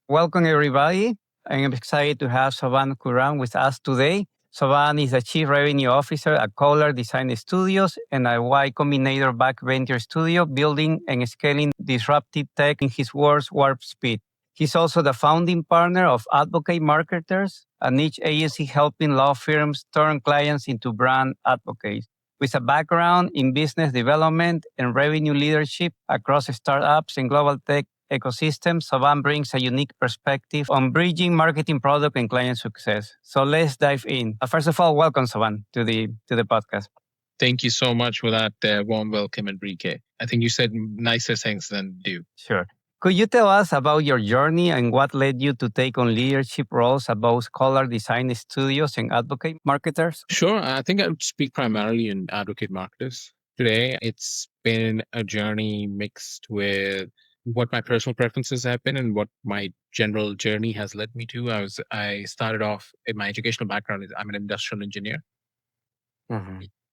Welcome, everybody. I am excited to have Soban Khuram with us today. Soban is the Chief Revenue Officer at Cowlar Design Studios and a Y Combinator back venture studio, building and scaling disruptive tech in his world's warp speed. He's also the founding partner of Advocate Marketers, a niche agency helping law firms turn clients into brand advocates. With a background in business development and revenue leadership across startups and global tech ecosystem, Soban brings a unique perspective on bridging marketing, product, and client success. So let's dive in. First of all, welcome, Soban, to the podcast. Thank you so much for that warm welcome, Enrique. I think you said nicer things than do. Sure. Could you tell us about your journey and what led you to take on leadership roles at both Cowlar Design Studios and Advocate Marketers? Sure. I think I would speak primarily in Advocate Marketers. Today, it's been a journey mixed with what my personal preferences have been and what my general journey has led me to. I started off in my educational background. I'm an industrial engineer.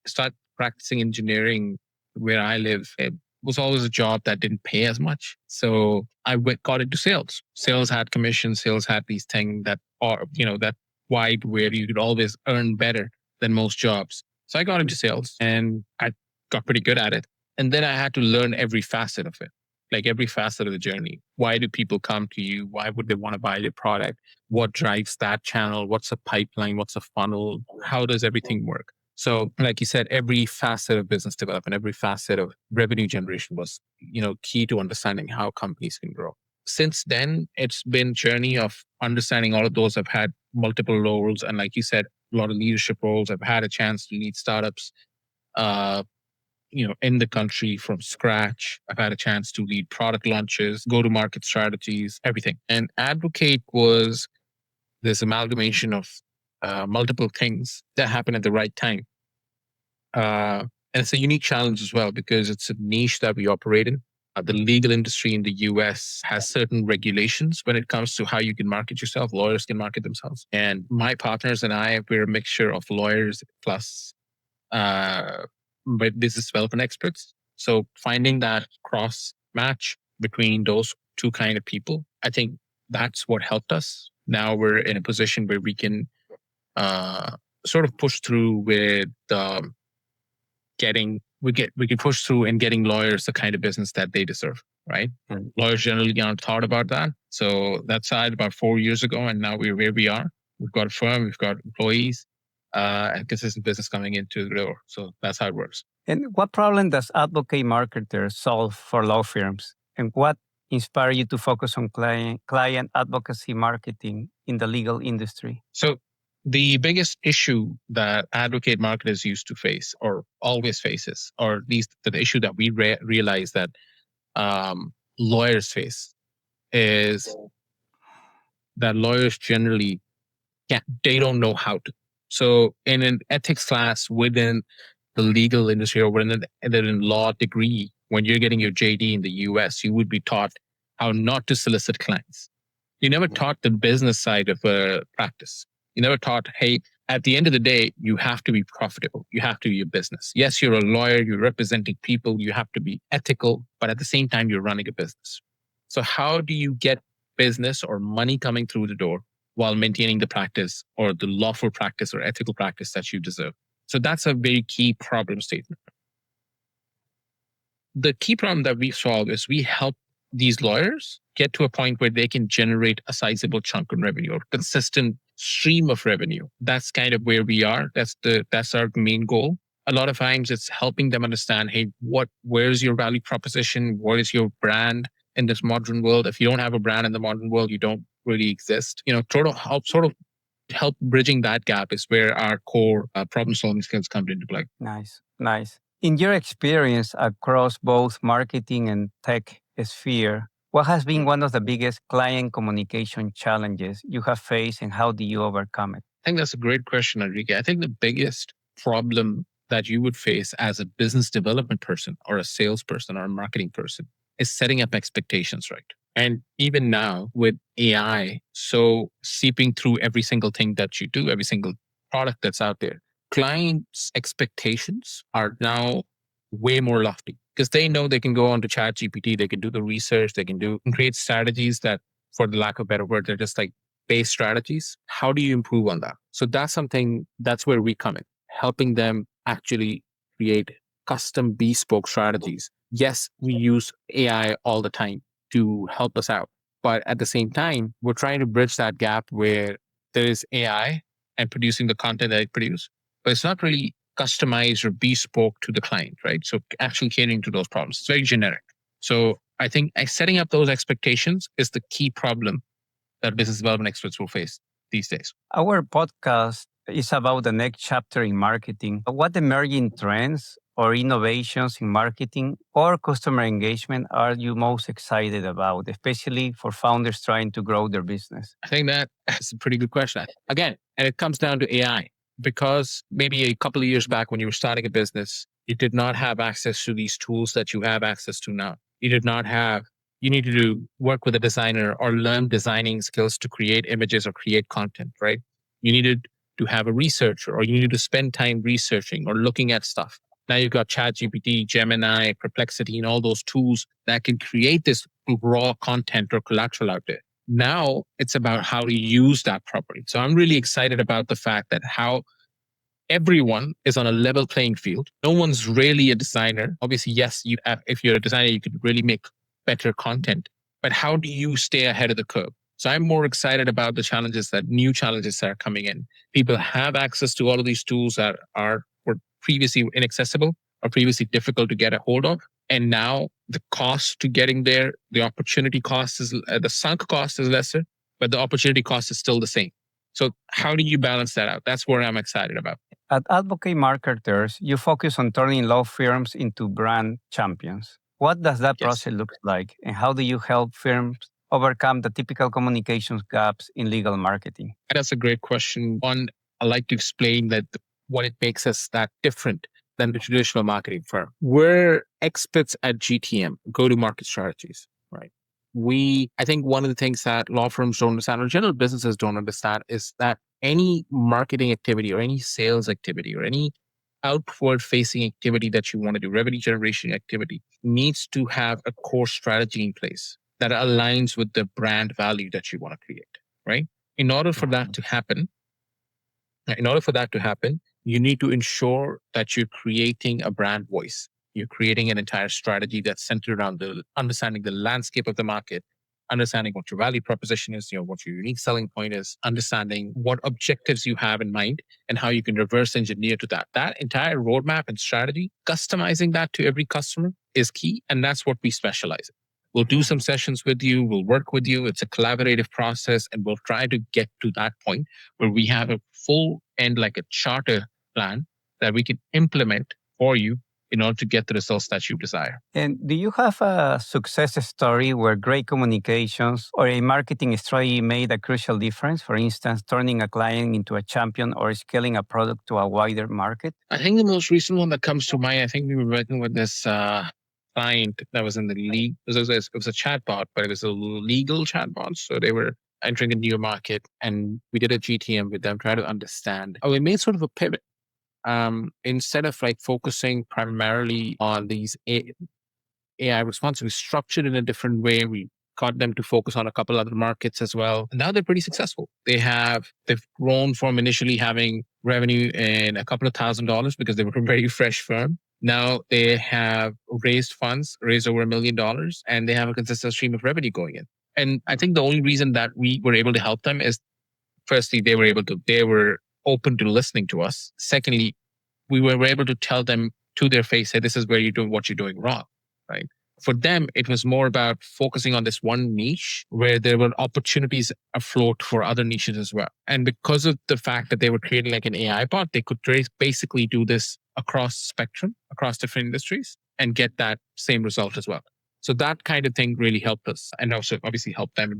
Start practicing engineering where I live. It was always a job that didn't pay as much. So I got into sales. Sales had commission. Sales had these things that are, that wide where you could always earn better than most jobs. So I got into sales and I got pretty good at it. And then I had to learn every facet of it, like every facet of the journey. Why do people come to you? Why would they want to buy your product? What drives that channel? What's a pipeline? What's a funnel? How does everything work? So, like you said, every facet of business development, every facet of revenue generation was, key to understanding how companies can grow. Since then, it's been a journey of understanding all of those. I've had multiple roles, and like you said, a lot of leadership roles. I've had a chance to lead startups, in the country from scratch. I've had a chance to lead product launches, go-to-market strategies, everything. And Advocate was this amalgamation of multiple things that happen at the right time. And it's a unique challenge as well because it's a niche that we operate in. The legal industry in the US has certain regulations when it comes to how you can market yourself. Lawyers can market themselves. And my partners and I, we're a mixture of lawyers plus business development experts. So finding that cross match between those two kind of people, I think that's what helped us. Now we're in a position where we can sort of push through with we can push through and getting lawyers the kind of business that they deserve, right? And lawyers generally aren't thought about that. So that started about 4 years ago, and now we're where we are. We've got a firm, we've got employees, and consistent business coming into the door. So that's how it works. And what problem does Advocate Marketers solve for law firms? And what inspired you to focus on client advocacy marketing in the legal industry? So the biggest issue that Advocate Marketers used to face or always faces, or at least the issue that we realize that lawyers face, is that lawyers generally they don't know how to. So in an ethics class within the legal industry or within a law degree, when you're getting your JD in the US, you would be taught how not to solicit clients. You never taught the business side of a practice. You never taught, hey, at the end of the day, you have to be profitable. You have to be a business. Yes, you're a lawyer, you're representing people, you have to be ethical, but at the same time, you're running a business. So how do you get business or money coming through the door while maintaining the practice or the lawful practice or ethical practice that you deserve? So that's a very key problem statement. The key problem that we solve is we help these lawyers get to a point where they can generate a sizable chunk of revenue or consistent stream of revenue. That's kind of where we are. That's our main goal. A lot of times it's helping them understand, hey, where's your value proposition? What is your brand in this modern world? If you don't have a brand in the modern world, you don't really exist. Sort of help bridging that gap is where our core problem solving skills come into play. Nice. In your experience across both marketing and tech sphere, what has been one of the biggest client communication challenges you have faced and how do you overcome it? I think that's a great question, Enrique. I think the biggest problem that you would face as a business development person or a salesperson or a marketing person is setting up expectations right. And even now with AI, so seeping through every single thing that you do, every single product that's out there, clients' expectations are now way more lofty because they know they can go on to ChatGPT, they can do the research, they can create strategies that for the lack of a better word. They're just like base strategies. How do you improve on that? So that's where we come in, helping them actually create custom bespoke strategies. Yes, we use AI all the time to help us out. But at the same time, we're trying to bridge that gap where there is AI and producing the content that it produces, but it's not really customized or bespoke to the client, right? So actually catering to those problems. It's very generic. So I think setting up those expectations is the key problem that business development experts will face these days. Our podcast is about the next chapter in marketing. What emerging trends or innovations in marketing or customer engagement are you most excited about, especially for founders trying to grow their business? I think that's a pretty good question. Again, and it comes down to AI, because maybe a couple of years back when you were starting a business, you did not have access to these tools that you have access to now. You needed to work with a designer or learn designing skills to create images or create content, right? You needed to have a researcher, or you needed to spend time researching or looking at stuff. Now you've got ChatGPT, Gemini, Perplexity, and all those tools that can create this raw content or collateral out there. Now it's about how to use that properly. So I'm really excited about the fact that how everyone is on a level playing field. No one's really a designer. Obviously, yes, if you're a designer, you could really make better content. But how do you stay ahead of the curve? So I'm more excited about the new challenges that are coming in. People have access to all of these tools that were previously inaccessible or previously difficult to get a hold of. And now the cost to getting there, the opportunity cost the sunk cost is lesser, but the opportunity cost is still the same. So how do you balance that out? That's where I'm excited about. At Advocate Marketers, you focus on turning law firms into brand champions. What does that process look like, and how do you help firms overcome the typical communications gaps in legal marketing? That's a great question. One, I like to explain that what it makes us that different than the traditional marketing firm. We're experts at GTM, go-to-market strategies, right? I think one of the things that law firms don't understand, or general businesses don't understand, is that any marketing activity or any sales activity or any outward facing activity that you want to do, revenue generation activity, needs to have a core strategy in place that aligns with the brand value that you want to create, right? In order for that to happen, you need to ensure that you're creating a brand voice. You're creating an entire strategy that's centered around understanding the landscape of the market, understanding what your value proposition is, what your unique selling point is, understanding what objectives you have in mind and how you can reverse engineer to that. That entire roadmap and strategy, customizing that to every customer is key. And that's what we specialize in. We'll do some sessions with you. We'll work with you. It's a collaborative process, and we'll try to get to that point where we have a full end, like a charter plan that we can implement for you in order to get the results that you desire. And do you have a success story where great communications or a marketing strategy made a crucial difference? For instance, turning a client into a champion or scaling a product to a wider market? I think the most recent one that comes to mind, I think we were working with this client that was in the league. It was a chatbot, but it was a legal chatbot. So they were entering a new market, and we did a GTM with them, try to understand. We made sort of a pivot. Instead of like focusing primarily on these AI responses, we structured in a different way. We got them to focus on a couple other markets as well. And now they're pretty successful. They've grown from initially having revenue in a couple of $1,000 because they were a very fresh firm. Now they have raised over $1 million, and they have a consistent stream of revenue going in. And I think the only reason that we were able to help them is, firstly, they were open to listening to us. Secondly, we were able to tell them to their face, hey, this is where what you're doing wrong, right? For them, it was more about focusing on this one niche where there were opportunities afloat for other niches as well. And because of the fact that they were creating like an AI bot, they could basically do this across spectrum, across different industries, and get that same result as well. So that kind of thing really helped us, and also obviously helped them and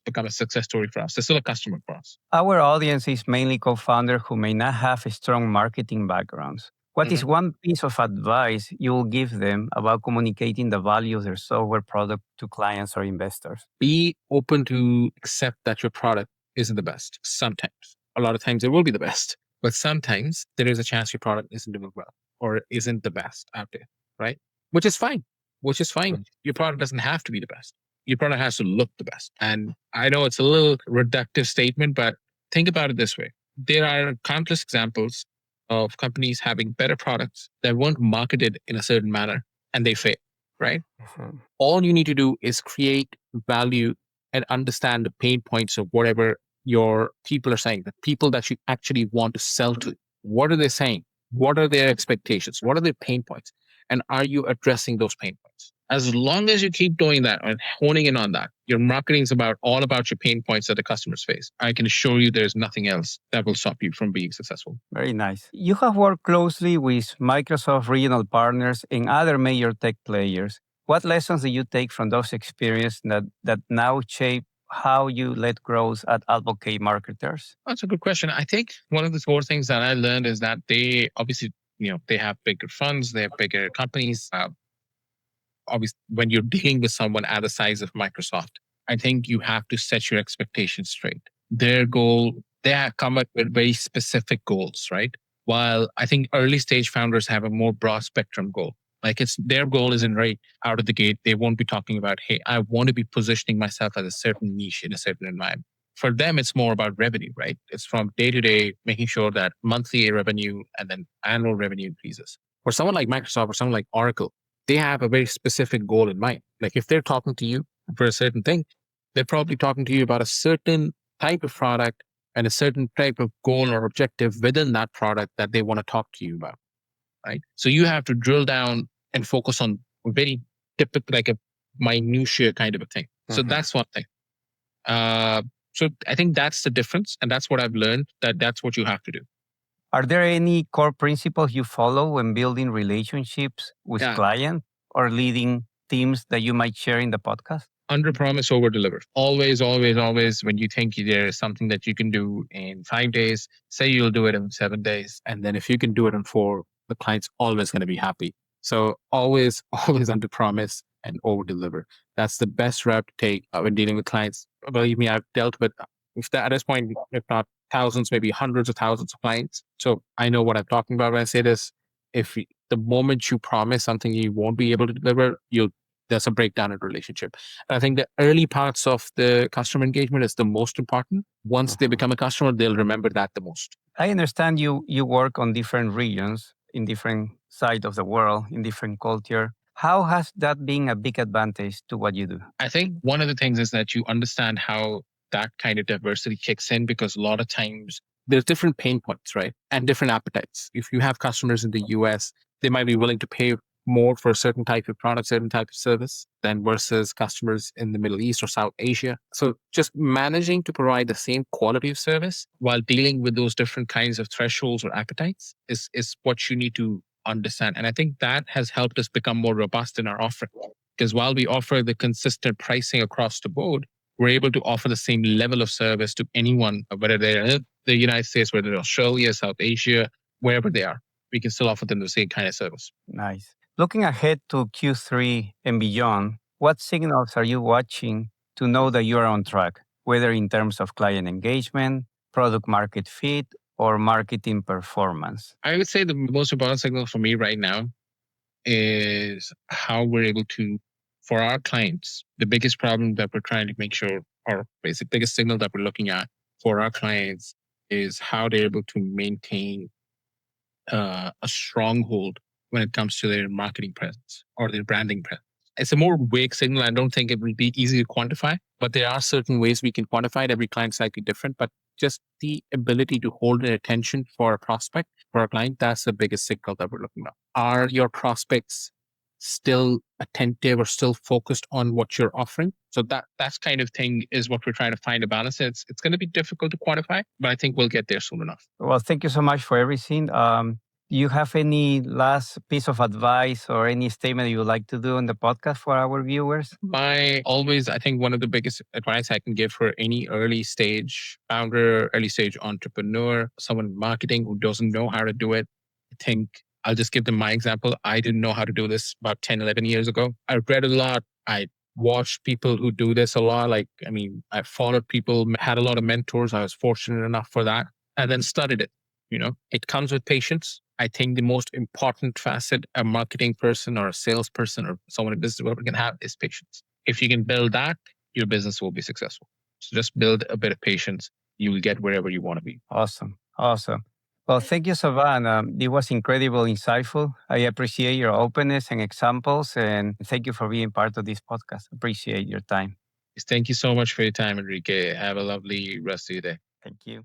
become a success story for us. They're still a customer for us. Our audience is mainly co-founders who may not have strong marketing backgrounds. What is one piece of advice you will give them about communicating the value of their software product to clients or investors? Be open to accept that your product isn't the best. Sometimes. A lot of times it will be the best. But sometimes there is a chance your product isn't doing well or isn't the best out there, right? Which is fine. Your product doesn't have to be the best. your product has to look the best. And I know it's a little reductive statement, but think about it this way. There are countless examples of companies having better products that weren't marketed in a certain manner and they fail, right? Mhm. All you need to do is create value and understand the pain points of whatever your people are saying, the people that you actually want to sell to. What are they saying? What are their expectations? What are their pain points? And are you addressing those pain points? As long as you keep doing that and honing in on that, your marketing is all about your pain points that the customers face. I can assure you there's nothing else that will stop you from being successful. Very nice. You have worked closely with Microsoft regional partners and other major tech players. What lessons do you take from those experiences that now shape how you lead growth at Advocate Marketers? That's a good question. I think one of the core things that I learned is that they obviously, they have bigger funds, they have bigger companies. Obviously, when you're dealing with someone at the size of Microsoft, I think you have to set your expectations straight. Their goal, they have come up with very specific goals, right? While I think early stage founders have a more broad spectrum goal. Like it's their goal isn't right out of the gate. They won't be talking about, hey, I want to be positioning myself as a certain niche in a certain environment. For them, it's more about revenue, right? It's from day to day, making sure that monthly revenue and then annual revenue increases. For someone like Microsoft or someone like Oracle, they have a very specific goal in mind. Like if they're talking to you for a certain thing, they're probably talking to you about a certain type of product and a certain type of goal or objective within that product that they want to talk to you about, right? So you have to drill down and focus on very typical, like a minutia kind of a thing. So that's one thing. So I think that's the difference, and that's what I've learned. That's what you have to do. Are there any core principles you follow when building relationships with clients or leading teams that you might share in the podcast? Under promise, over deliver. Always, always, always, when you think there is something that you can do in 5 days, say you'll do it in 7 days. And then if you can do it in 4, the client's always going to be happy. So always, always under promise and over deliver. That's the best route to take when dealing with clients. Believe me, I've dealt with, if that, at this point, if not thousands, maybe hundreds of thousands of clients. So I know what I'm talking about when I say this. If the moment you promise something you won't be able to deliver, there's a breakdown in relationship. And I think the early parts of the customer engagement is the most important. Once they become a customer, they'll remember that the most. I understand you work on different regions in different sides of the world, in different culture. How has that been a big advantage to what you do? I think one of the things is that you understand how that kind of diversity kicks in, because a lot of times there's different pain points, right? And different appetites. If you have customers in the US, they might be willing to pay more for a certain type of product, certain type of service than versus customers in the Middle East or South Asia. So just managing to provide the same quality of service while dealing with those different kinds of thresholds or appetites is what you need to understand. And I think that has helped us become more robust in our offering. Because while we offer the consistent pricing across the board, we're able to offer the same level of service to anyone, whether they're in the United States, whether they're Australia, South Asia, wherever they are. We can still offer them the same kind of service. Nice. Looking ahead to Q3 and beyond, what signals are you watching to know that you are on track, whether in terms of client engagement, product market fit, or marketing performance? I would say the most important signal for me right now is how we're able to, for our clients, the biggest problem that we're trying to make sure, or basic biggest signal that we're looking at for our clients is how they're able to maintain a stronghold when it comes to their marketing presence or their branding presence. It's a more vague signal. I don't think it will be easy to quantify, but there are certain ways we can quantify it. Every client's slightly different, but just the ability to hold their attention for a prospect, for a client, that's the biggest signal that we're looking at. Are your prospects still attentive or still focused on what you're offering? So that's kind of thing is what we're trying to find a balance. It's going to be difficult to quantify, but I think we'll get there soon enough. Well, thank you so much for everything. Do you have any last piece of advice or any statement you would like to do on the podcast for our viewers? I think one of the biggest advice I can give for any early stage founder, early stage entrepreneur, someone in marketing who doesn't know how to do it, I think I'll just give them my example. I didn't know how to do this about 10, 11 years ago. I read a lot. I watched people who do this a lot. I followed people, had a lot of mentors. I was fortunate enough for that, and then studied it. It comes with patience. I think the most important facet a marketing person or a salesperson or someone in business development can have is patience. If you can build that, your business will be successful. So just build a bit of patience. You will get wherever you want to be. Awesome. Awesome. Well, thank you, Soban. It was incredible, insightful. I appreciate your openness and examples, and thank you for being part of this podcast. Appreciate your time. Thank you so much for your time, Enrique. Have a lovely rest of your day. Thank you.